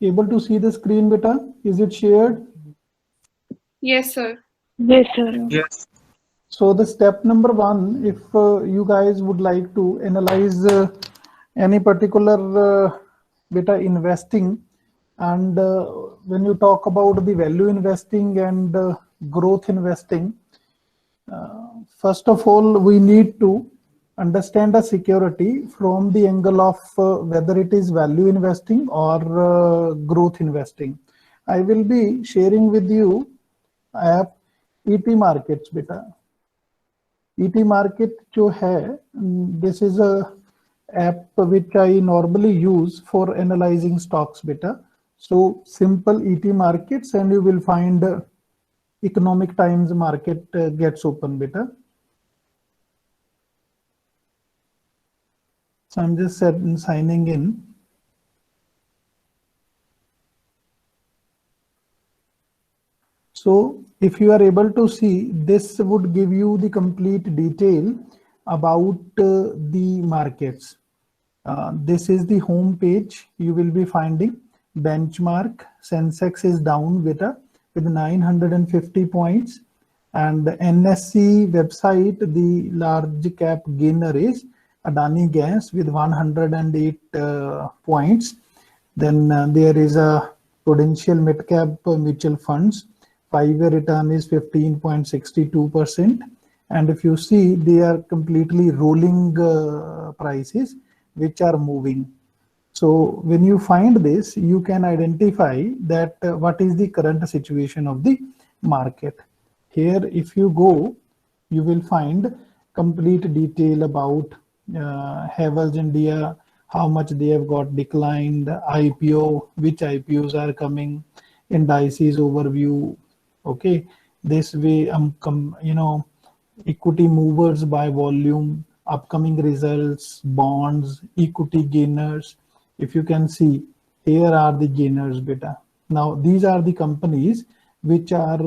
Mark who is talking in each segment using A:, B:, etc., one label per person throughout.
A: Able to see the screen, beta? Is it shared?
B: Yes, sir.
C: Yes, sir.
D: Yes.
A: So the step number one, if you guys would like to analyze any particular beta investing, and when you talk about the value investing and growth investing, first of all, we need to understand a security from the angle of whether it is value investing or growth investing. I will be sharing with you app ET Markets beta. ET Market जो है, this is a app which I normally use for analyzing stocks beta. So simple ET Markets and you will find Economic Times market gets open beta. So I'm just signing in. So if you are able to see, this would give you the complete detail about the markets. This is the home page you will be finding. Benchmark Sensex is down with 950 points, and the NSE website, the large cap gainer is Adani Gas with 108 points. Then there is a Prudential Mid Cap Mutual Funds. 5-year return is 15.62%. And if you see, they are completely rolling prices which are moving. So when you find this, you can identify that what is the current situation of the market. Here, if you go, you will find complete detail about Havells India, how much they have got declined, IPO, which IPOs are coming, indices overview. Okay, this way, equity movers by volume, upcoming results, bonds, equity gainers. If you can see, here are the gainers beta. Now, these are the companies which are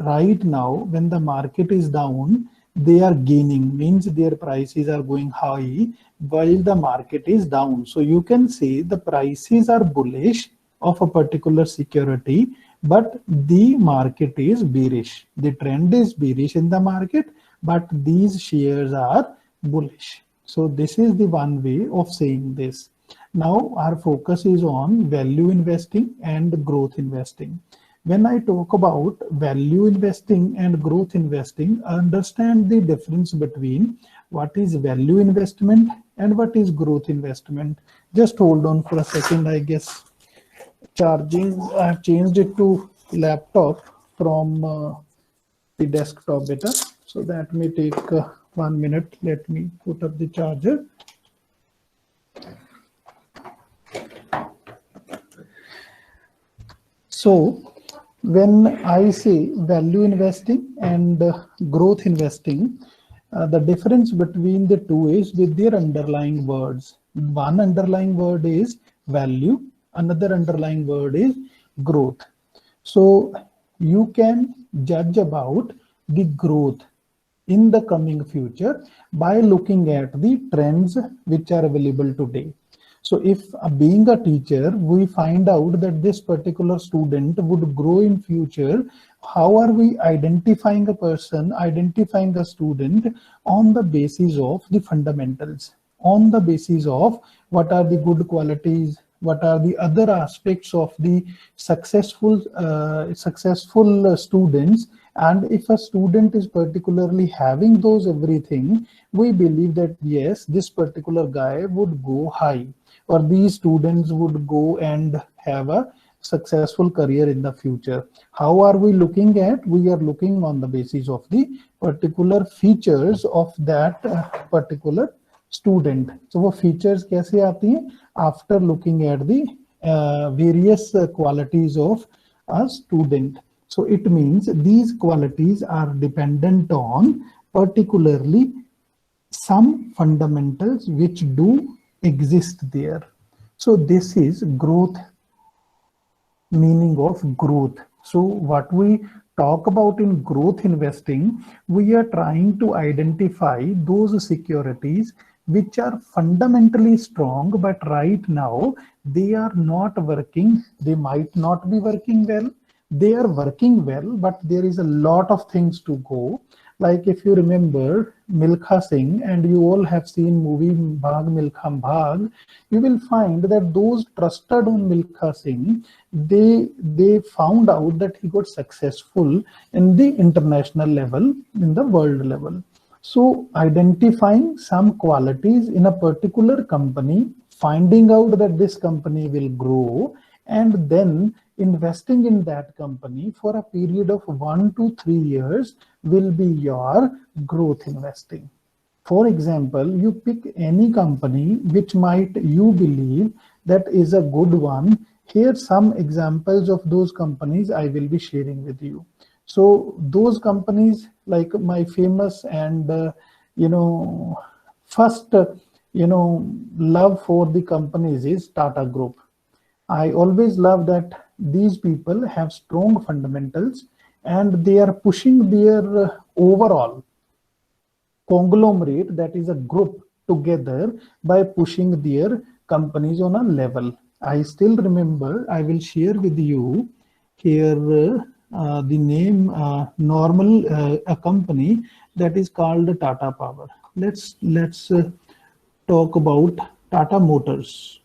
A: right now, when the market is down, they are gaining, means their prices are going high while the market is down. So you can see the prices are bullish of a particular security, but the market is bearish. The trend is bearish in the market, but these shares are bullish. So this is the one way of saying this. Now our focus is on value investing and growth investing. When I talk about value investing and growth investing, understand the difference between what is value investment and what is growth investment. Just hold on for a second. I guess charging, I have changed it to laptop from the desktop beta. So that may take 1 minute. Let me put up the charger. So when I say value investing and growth investing, the difference between the two is with their underlying words. One underlying word is value, another underlying word is growth. So you can judge about the growth in the coming future by looking at the trends which are available today. So if being a teacher, we find out that this particular student would grow in future, how are we identifying a person, identifying a student on the basis of the fundamentals, on the basis of what are the good qualities, what are the other aspects of the successful students. And if a student is particularly having those everything, we believe that yes, this particular guy would go high, or these students would go and have a successful career in the future. How are we looking at? We are looking on the basis of the particular features of that particular student. So वो features कैसे आती हैं? After looking at the various qualities of a student. So it means these qualities are dependent on particularly some fundamentals which do exist there. So this is growth, meaning of growth. So what we talk about in growth investing, we are trying to identify those securities which are fundamentally strong, but right now they are not working. They might not be working well. They are working well, but there is a lot of things to go. Like if you remember Milkha Singh, and you all have seen movie Bhag Milkha Bhag, you will find that those trusted on Milkha Singh, they found out that he got successful in the international level, in the world level. So identifying some qualities in a particular company, finding out that this company will grow, and then investing in that company for a period of 1 to 3 years will be your growth investing. For example, you pick any company which might you believe that is a good one. Here some examples of those companies I will be sharing with you. So those companies, like my famous and first love for the companies is Tata Group. I always love that these people have strong fundamentals and they are pushing their overall conglomerate, that is a group, together by pushing their companies on a level. I still remember, I will share with you here the name normal a company that is called Tata Power. Let's talk about Tata Motors.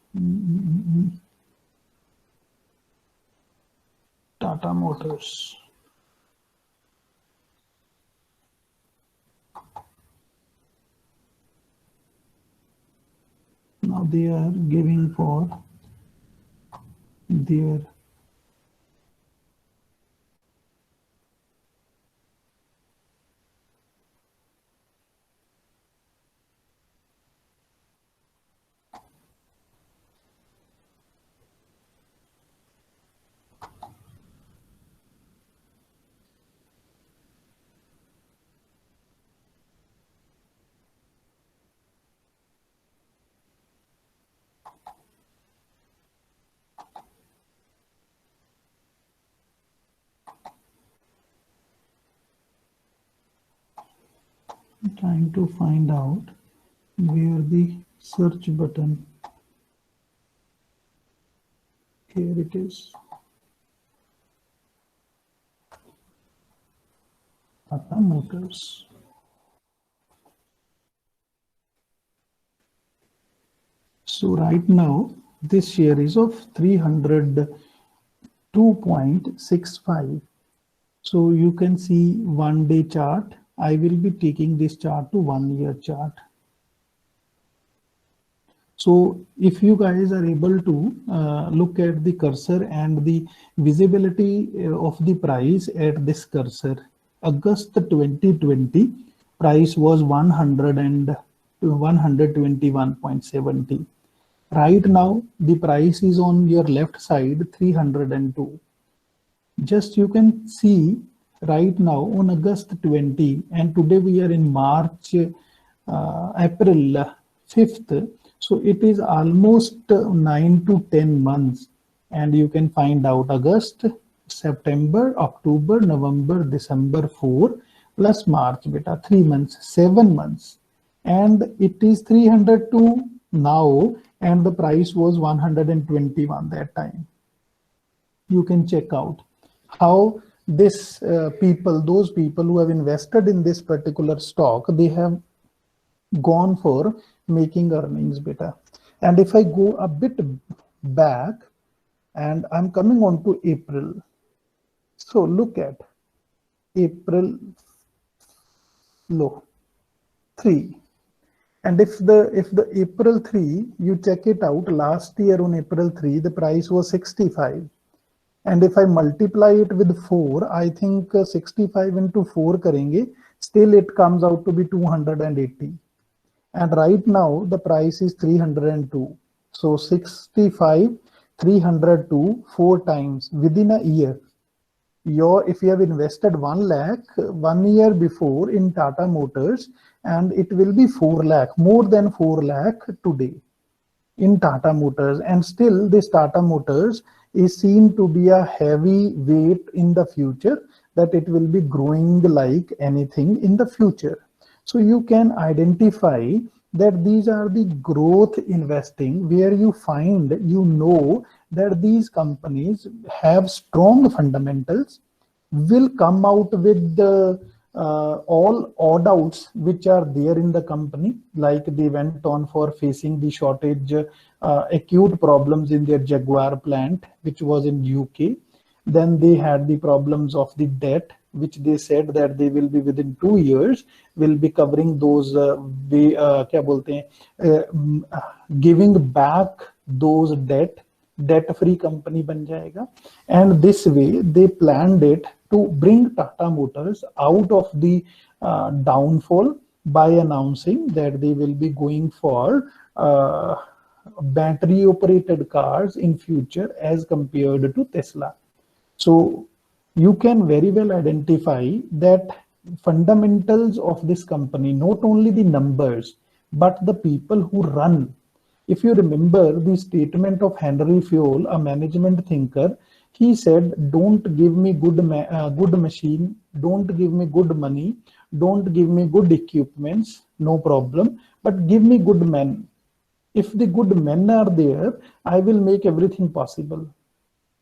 A: Tata Motors. Now they are giving for their trying to find out where the search button. Here it is. Tata Motors. So right now this share is of 302.65. So you can see 1 day chart. I will be taking this chart to 1 year chart. So if you guys are able to look at the cursor and the visibility of the price at this cursor, August 2020 price was 121.70. Right now the price is on your left side 302. Just you can see right now on August 20, and today we are in March, April 5th. So it is almost 9 to 10 months, and you can find out August, September, October, November, December 4 plus March, beta 3 months, 7 months, and it is 302 now, and the price was 121 that time. You can check out how this those people who have invested in this particular stock, they have gone for making earnings beta. And if I go a bit back and I'm coming on to April, so look at April low 3, and if the April 3 you check it out, last year on April 3 the price was 65. And if I multiply it with 4, I think 65 into 4 karenge, still it comes out to be 280. And right now the price is 302. So 65, 302, 4 times within a year. If you have invested 1 lakh 1 year before in Tata Motors, and it will be 4 lakh, more than 4 lakh today in Tata Motors, and still this Tata Motors is seen to be a heavy weight in the future, that it will be growing like anything in the future. So you can identify that these are the growth investing, where you find, that these companies have strong fundamentals, will come out with the all odd outs which are there in the company, like they went on for facing the shortage, acute problems in their Jaguar plant, which was in UK. Then they had the problems of the debt, which they said that they will be within 2 years will be covering those क्या बोलते हैं, giving back those debt free company बन जाएगा. And this way they planned it to bring Tata Motors out of the downfall by announcing that they will be going for battery operated cars in future as compared to Tesla. So you can very well identify that fundamentals of this company, not only the numbers, but the people who run. If you remember the statement of Henry Fayol, a management thinker, he said, don't give me good machine, don't give me good money, don't give me good equipments, no problem, but give me good men. If the good men are there, I will make everything possible.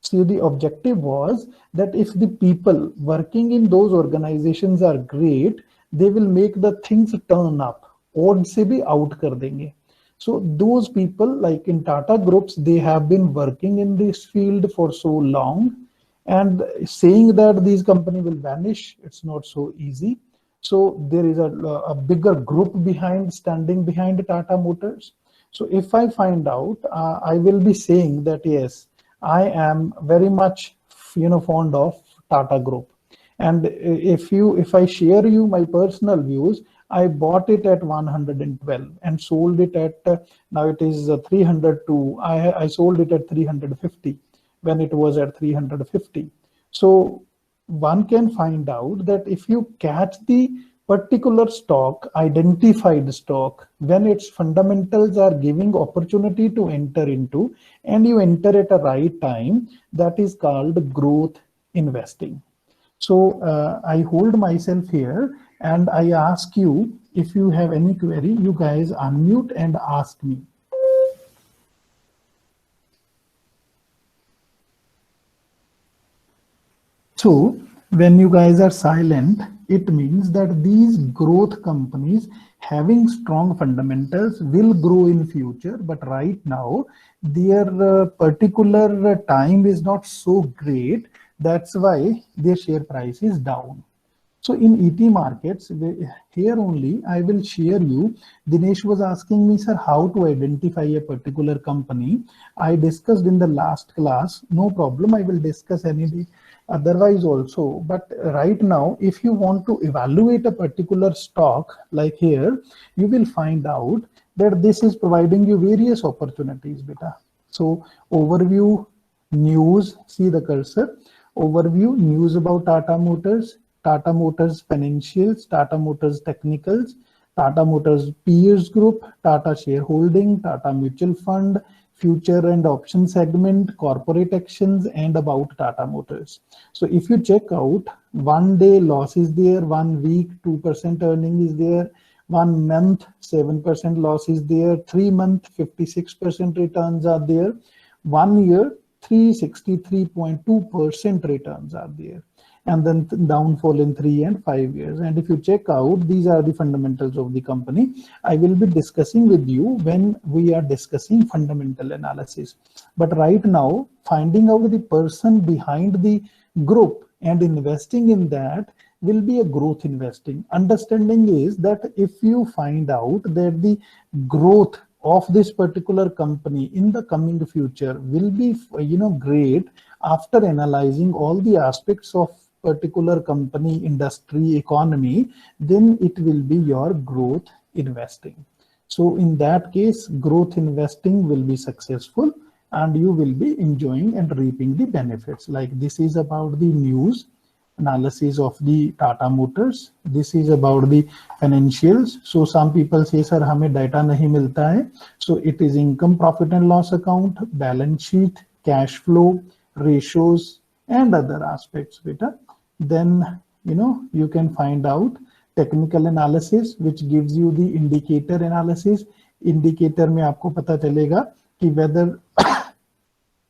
A: So the objective was that if the people working in those organizations are great, they will make the things turn up. Odd se bhi out kar denge. So those people, like in Tata Groups, they have been working in this field for so long, and saying that these companies will vanish, it's not so easy. So there is a bigger group standing behind Tata Motors. So if I find out, I will be saying that yes, I am very much fond of Tata Group. And if I share you my personal views, I bought it at 112 and sold it at now it is 302. I sold it at 350 when it was at 350. So one can find out that if you catch the particular stock, identified stock, when its fundamentals are giving opportunity to enter into, and you enter at a right time, that is called growth investing. So I hold myself here and I ask you, if you have any query, you guys unmute and ask me. So when you guys are silent, it means that these growth companies having strong fundamentals will grow in future, but right now their particular time is not so great. That's why their share price is down. So in ET markets, here only I will share you. Dinesh was asking me, sir, how to identify a particular company. I discussed in the last class. No problem, I will discuss any day otherwise also. But right now, if you want to evaluate a particular stock, like here, you will find out that this is providing you various opportunities, beta. So overview, news, see the cursor, overview, news about Tata Motors financials, Tata Motors technicals, Tata Motors peers group, Tata shareholding, Tata mutual fund, future and option segment, corporate actions, and about Tata Motors. So if you check out, 1 day loss is there, 1 week 2% earning is there, 1 month 7% loss is there, 3 month 56% returns are there, 1 year 363.2% returns are there, and then downfall in 3 and 5 years. And if you check out, these are the fundamentals of the company. I will be discussing with you when we are discussing fundamental analysis. But right now, finding out the person behind the group and investing in that will be a growth investing. Understanding is that if you find out that the growth of this particular company in the coming future will be great, after analyzing all the aspects of particular company, industry, economy, then it will be your growth investing. So in that case, growth investing will be successful and you will be enjoying and reaping the benefits. Like this is about the news analysis of the Tata Motors. This is about the financials. So some people say, sir, हमें data नहीं मिलता है. So it is income, profit and loss account, balance sheet, cash flow, ratios, and other aspects, beta. Then you can find out technical analysis which gives you the indicator analysis, indicator में आपको पता चलेगा कि weather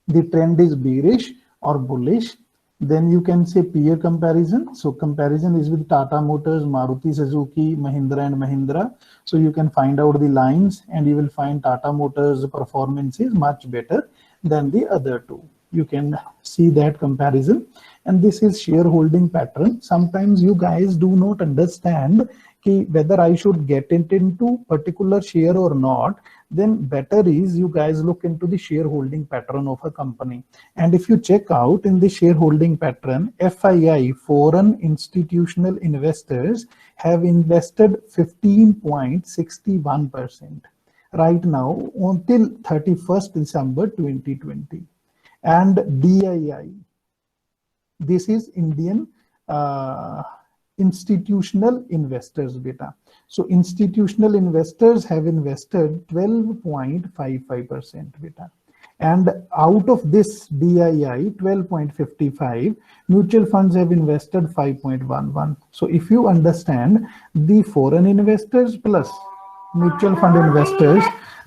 A: the trend is bearish or bullish. Then you can say peer comparison. So comparison is with Tata Motors, Maruti Suzuki, Mahindra and Mahindra. So you can find out the lines and you will find Tata Motors performance is much better than the other two. You can see that comparison. And this is shareholding pattern. Sometimes you guys do not understand whether I should get it into particular share or not. Then better is you guys look into the shareholding pattern of a company. And if you check out in the shareholding pattern, FII, foreign institutional investors, have invested 15.61% right now until 31st December 2020. And DII, this is Indian institutional investors beta. So institutional investors have invested 12.55% beta. And out of this DII 12.55, mutual funds have invested 5.11. So if you understand, the foreign investors plus mutual fund investors,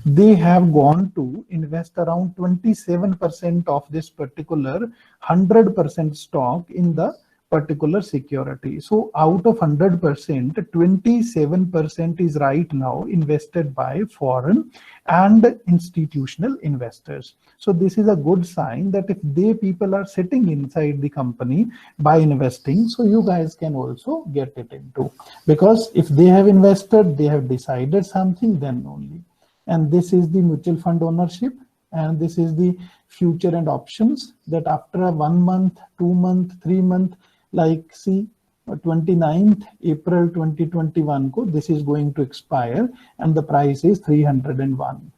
A: they have gone to invest around 27% of this particular 100% stock in the particular security. So out of 100%, 27% is right now invested by foreign and institutional investors. So this is a good sign that if they people are sitting inside the company by investing, so you guys can also get it into, because if they have invested, they have decided something, then only. And this is the mutual fund ownership, and this is the future and options, that after a 1 month, 2 month, 3 month, like see 29th April 2021 ko, this is going to expire and the price is 301.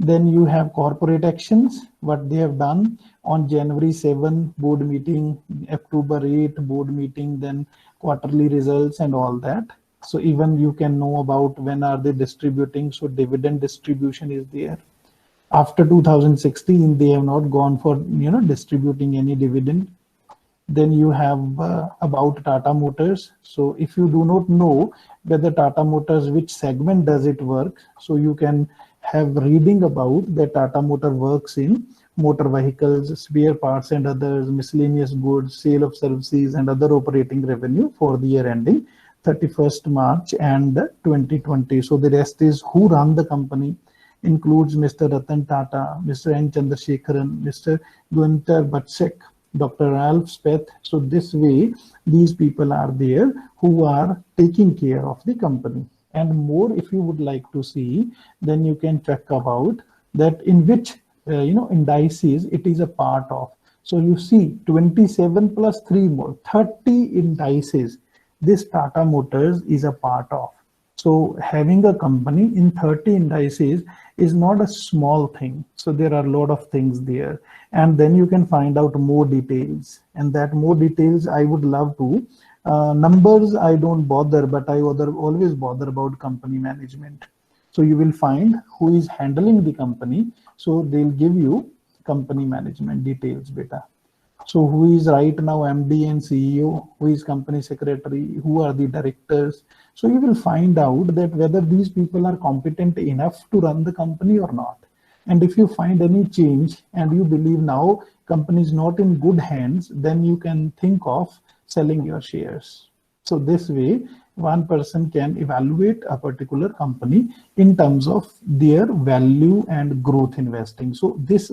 A: Then you have corporate actions, what they have done on January 7 board meeting, October 8 board meeting, then quarterly results and all that. So even you can know about when are they distributing. So dividend distribution is there. After 2016, they have not gone for distributing any dividend. Then you have about Tata Motors. So if you do not know whether Tata Motors, which segment does it work, so you can have reading about that Tata Motor works in motor vehicles, spare parts and others, miscellaneous goods, sale of services and other operating revenue for the year ending 31st March and 2020. So the rest is who run the company, includes Mr. Ratan Tata, Mr. N. Chandrasekharan, Mr. Gunther Butchek, Dr. Ralph Speth. So this way, these people are there who are taking care of the company. And more, if you would like to see, then you can check about that in which indices it is a part of. So you see 27 plus 3 more, 30 indices this Tata Motors is a part of. So having a company in 30 indices is not a small thing. So there are a lot of things there. And then you can find out more details. And that more details I would love to. Numbers I don't bother, but I always bother about company management. So you will find who is handling the company. So they'll give you company management details beta. So who is right now MD and CEO, who is company secretary, who are the directors. So you will find out that whether these people are competent enough to run the company or not. And if you find any change and you believe now company is not in good hands, then you can think of selling your shares. So this way, one person can evaluate a particular company in terms of their value and growth investing. So this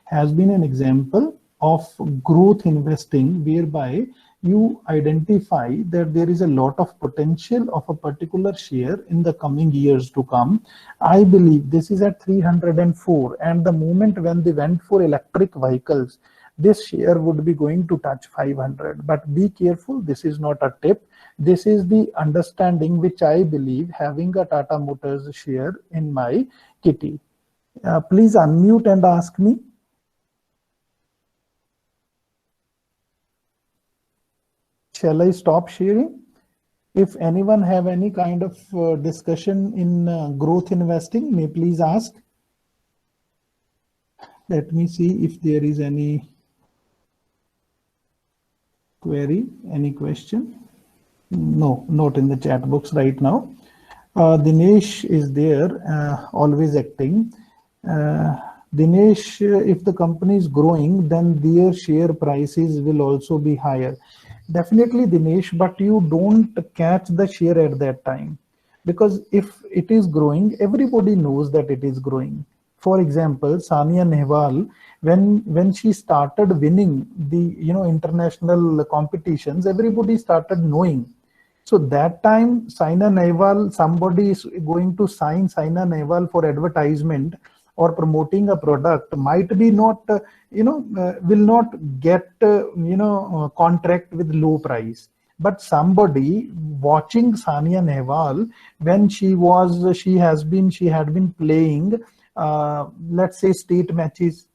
A: has been an example of growth investing, whereby you identify that there is a lot of potential of a particular share in the coming years to come. I believe this is at 304, and the moment when they went for electric vehicles, this share would be going to touch 500. But be careful, this is not a tip. This is the understanding which I believe having a Tata Motors share in my kitty. Please unmute and ask me. Shall I stop sharing? If anyone have any kind of discussion in growth investing, may please ask. Let me see if there is any query, any question. No, not in the chat box right now. Dinesh is there, always acting. Uh, Dinesh, if the company is growing, then their share prices will also be higher. Definitely, Dinesh, but you don't catch the share at that time, because if it is growing, everybody knows that it is growing. For example, Sania Nehwal, when she started winning the international competitions, everybody started knowing. So that time, Saina Nehwal, somebody is going to sign Saina Nehwal for advertisement or promoting a product, might be not, will not get, contract with low price. But somebody watching Sania Nehwal when she had been playing, let's say state matches,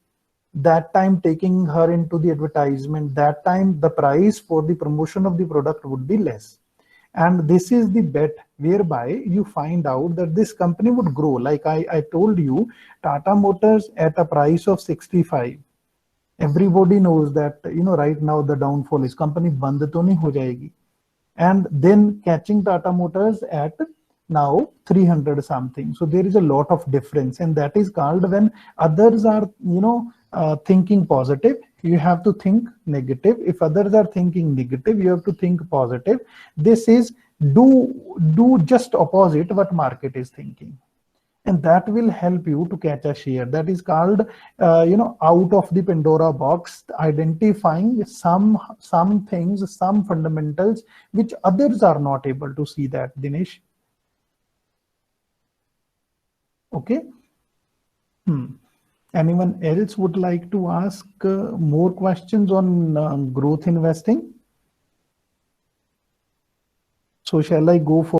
A: that time taking her into the advertisement, that time the price for the promotion of the product would be less. And this is the bet whereby you find out that this company would grow. Like I told you, Tata Motors at a price of 65. Everybody knows that, right now the downfall is company band to nahi ho jayegi. And then catching Tata Motors at now 300 something. So there is a lot of difference, and that is called when others are, thinking positive, you have to think negative. If others are thinking negative, you have to think positive. This is do just opposite what market is thinking, and that will help you to catch a share. That is called out of the Pandora box, identifying some things, some fundamentals which others are not able to see. That, Dinesh. Okay. Anyone else would like to ask more questions on growth investing? So shall I go for